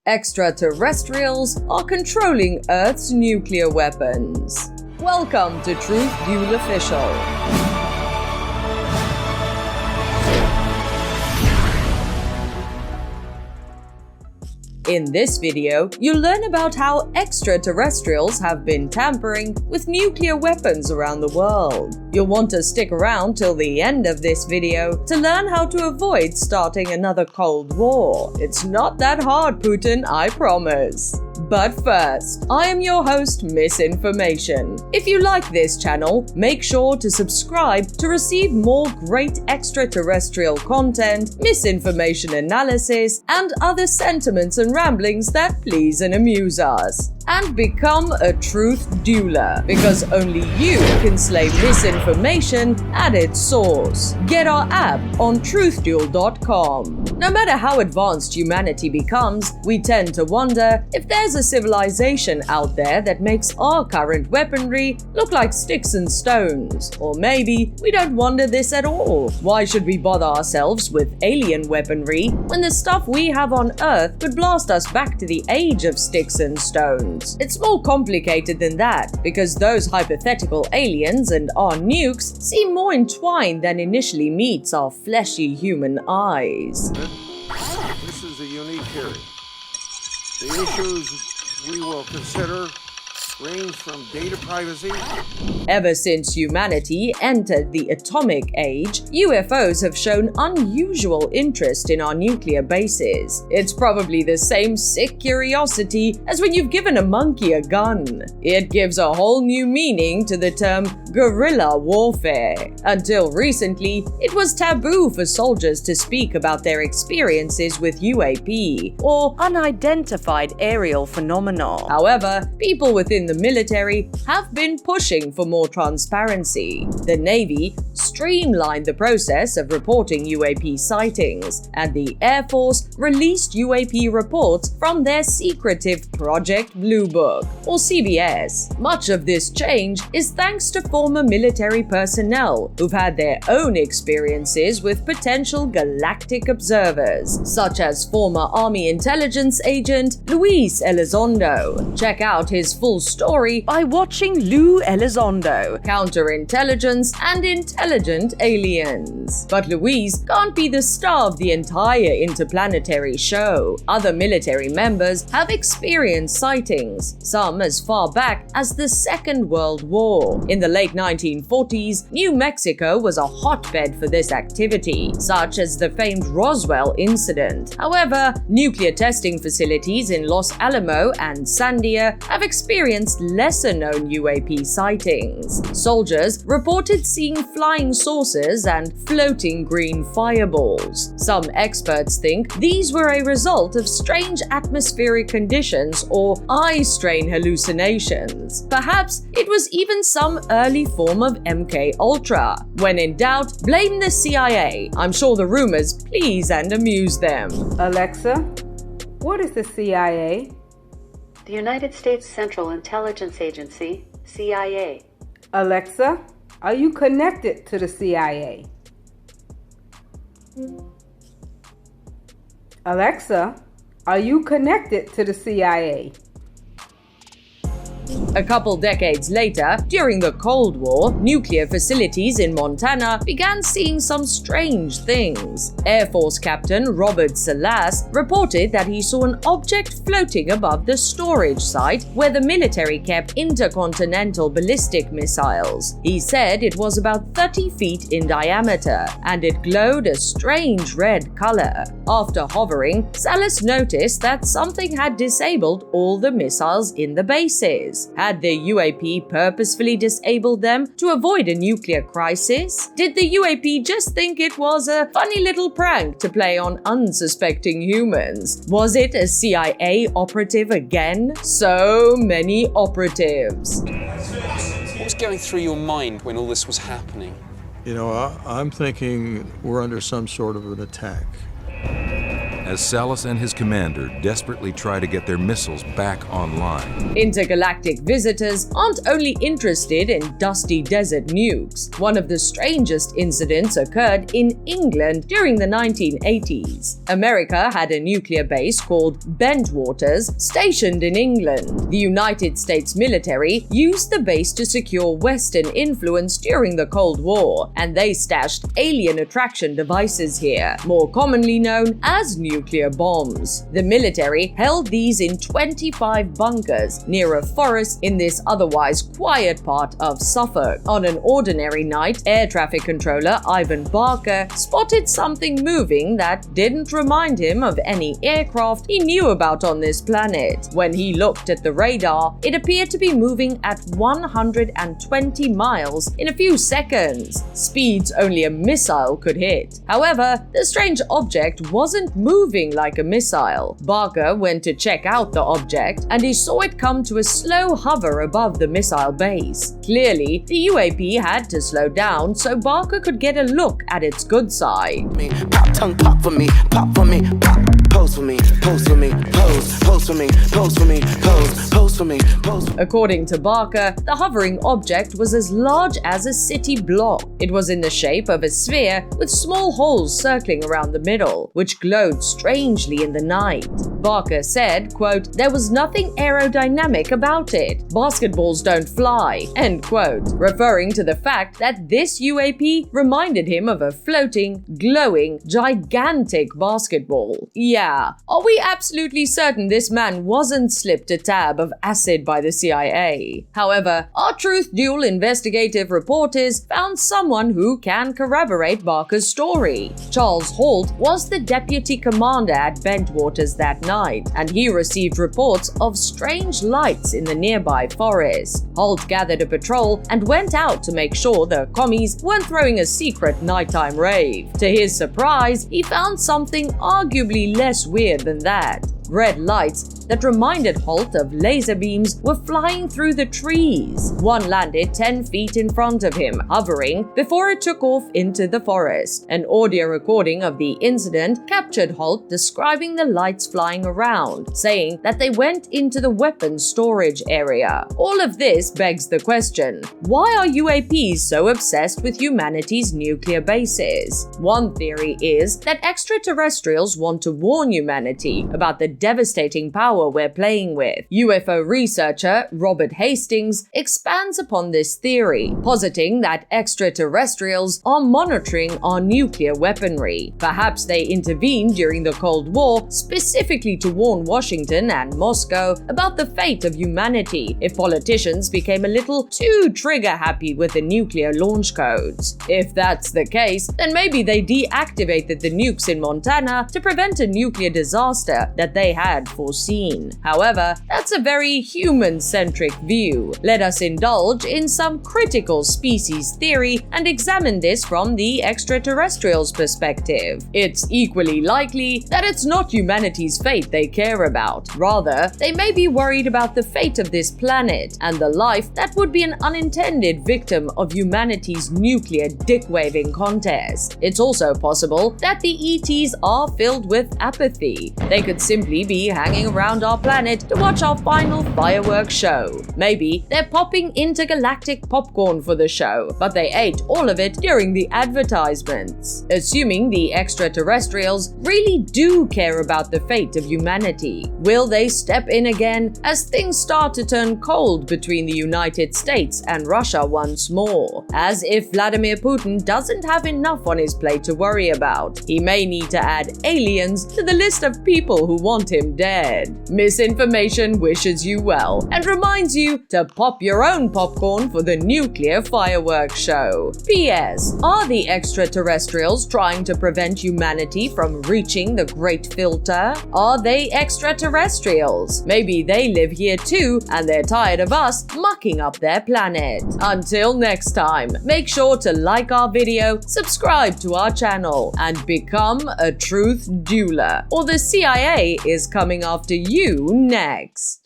Extraterrestrials are controlling Earth's nuclear weapons. Welcome to Truth Duel Official. In this video, you'll learn about how extraterrestrials have been tampering with nuclear weapons around the world. You'll want to stick around till the end of this video to learn how to avoid starting another Cold War. It's not that hard, Putin, I promise. But first, I am your host, Misinformation. If you like this channel, make sure to subscribe to receive more great extraterrestrial content, misinformation analysis, and other sentiments and ramblings that please and amuse us. And become a truth dueler, because only you can slay misinformation at its source. Get our app on truthduel.com. No matter how advanced humanity becomes, we tend to wonder if there's a civilization out there that makes our current weaponry look like sticks and stones. Or maybe we don't wonder this at all. Why should we bother ourselves with alien weaponry when the stuff we have on Earth could blast us back to the age of sticks and stones? It's more complicated than that, because those hypothetical aliens and our nukes seem more entwined than initially meets our fleshy human eyes. This is a unique hearing. The issues we will consider range from data privacy. Ever since humanity entered the atomic age, UFOs have shown unusual interest in our nuclear bases. It's probably the same sick curiosity as when you've given a monkey a gun. It gives a whole new meaning to the term guerrilla warfare. Until recently, it was taboo for soldiers to speak about their experiences with UAP, or Unidentified Aerial Phenomena. However, people within the military have been pushing for more transparency. The Navy streamlined the process of reporting UAP sightings, and the Air Force released UAP reports from their secretive Project Blue Book, or CBS. Much of this change is thanks to former military personnel who've had their own experiences with potential galactic observers, such as former Army intelligence agent Luis Elizondo. Check out his full story by watching Lou Elizondo, Counterintelligence and Intelligent Aliens. But Luis can't be the star of the entire interplanetary show. Other military members have experienced sightings, some as far back as the Second World War. In the late 1940s, New Mexico was a hotbed for this activity, such as the famed Roswell incident. However, nuclear testing facilities in Los Alamo and Sandia have experienced lesser-known UAP sightings. Soldiers reported seeing flying saucers and floating green fireballs. Some experts think these were a result of strange atmospheric conditions or eye strain hallucinations. Perhaps it was even some early form of MK Ultra. When in doubt, blame the CIA. I'm sure the rumors please and amuse them. Alexa, what is the CIA? The United States Central Intelligence Agency, CIA. Alexa, are you connected to the CIA? Alexa, are you connected to the CIA? A couple decades later, during the Cold War, nuclear facilities in Montana began seeing some strange things. Air Force Captain Robert Salas reported that he saw an object floating above the storage site where the military kept intercontinental ballistic missiles. He said it was about 30 feet in diameter, and it glowed a strange red color. After hovering, Salas noticed that something had disabled all the missiles in the bases. Had the UAP purposefully disabled them to avoid a nuclear crisis? Did the UAP just think it was a funny little prank to play on unsuspecting humans? Was it a CIA operative again? So many operatives. What was going through your mind when all this was happening? You know, I'm thinking we're under some sort of an attack. as Salas and his commander desperately try to get their missiles back online. Intergalactic visitors aren't only interested in dusty desert nukes. One of the strangest incidents occurred in England during the 1980s. America had a nuclear base called Bentwaters stationed in England. The United States military used the base to secure Western influence during the Cold War, and they stashed alien attraction devices here, more commonly known as nuclear bombs. The military held these in 25 bunkers near a forest in this otherwise quiet part of Suffolk. On an ordinary night, air traffic controller Ivan Barker spotted something moving that didn't remind him of any aircraft he knew about on this planet. When he looked at the radar, it appeared to be moving at 120 miles in a few seconds, speeds only a missile could hit. However, the strange object wasn't moving like a missile. Barker went to check out the object, and he saw it come to a slow hover above the missile base. Clearly, the UAP had to slow down so Barker could get a look at its good side. Pop tongue, pop for me, pop for me, pop. Pose for me, pose for me, pose, pose for me, pose for me, pose, pose for me, pose. According to Barker, the hovering object was as large as a city block. It was in the shape of a sphere with small holes circling around the middle, which glowed strangely in the night. Barker said, quote, "There was nothing aerodynamic about it. Basketballs don't fly," end quote, referring to the fact that this UAP reminded him of a floating, glowing, gigantic basketball. Yeah, are we absolutely certain this man wasn't slipped a tab of acid by the CIA? However, our Truth Duel investigative reporters found someone who can corroborate Barker's story. Charles Holt was the deputy commander at Bentwaters that night, and he received reports of strange lights in the nearby forest. Holt gathered a patrol and went out to make sure the commies weren't throwing a secret nighttime rave. To his surprise, he found something arguably less weird than that. Red lights that reminded Holt of laser beams were flying through the trees. One landed 10 feet in front of him, hovering, before it took off into the forest. An audio recording of the incident captured Holt describing the lights flying around, saying that they went into the weapons storage area. All of this begs the question, why are UAPs so obsessed with humanity's nuclear bases? One theory is that extraterrestrials want to warn humanity about the devastating power we're playing with. UFO researcher Robert Hastings expands upon this theory, positing that extraterrestrials are monitoring our nuclear weaponry. Perhaps they intervened during the Cold War specifically to warn Washington and Moscow about the fate of humanity if politicians became a little too trigger-happy with the nuclear launch codes. If that's the case, then maybe they deactivated the nukes in Montana to prevent a nuclear disaster that they had foreseen. However, that's a very human-centric view. Let us indulge in some critical species theory and examine this from the extraterrestrials' perspective. It's equally likely that it's not humanity's fate they care about. Rather, they may be worried about the fate of this planet and the life that would be an unintended victim of humanity's nuclear dick-waving contest. It's also possible that the ETs are filled with apathy. They could simply be hanging around our planet to watch our final fireworks show. Maybe they're popping intergalactic popcorn for the show, but they ate all of it during the advertisements. Assuming the extraterrestrials really do care about the fate of humanity, will they step in again as things start to turn cold between the United States and Russia once more? As if Vladimir Putin doesn't have enough on his plate to worry about, he may need to add aliens to the list of people who want him dead. Misinformation wishes you well and reminds you to pop your own popcorn for the nuclear fireworks show. P.S. Are the extraterrestrials trying to prevent humanity from reaching the Great Filter? Are they extraterrestrials? Maybe they live here too and they're tired of us mucking up their planet. Until next time, make sure to like our video, subscribe to our channel, and become a truth dueler, or the CIA is coming after you next.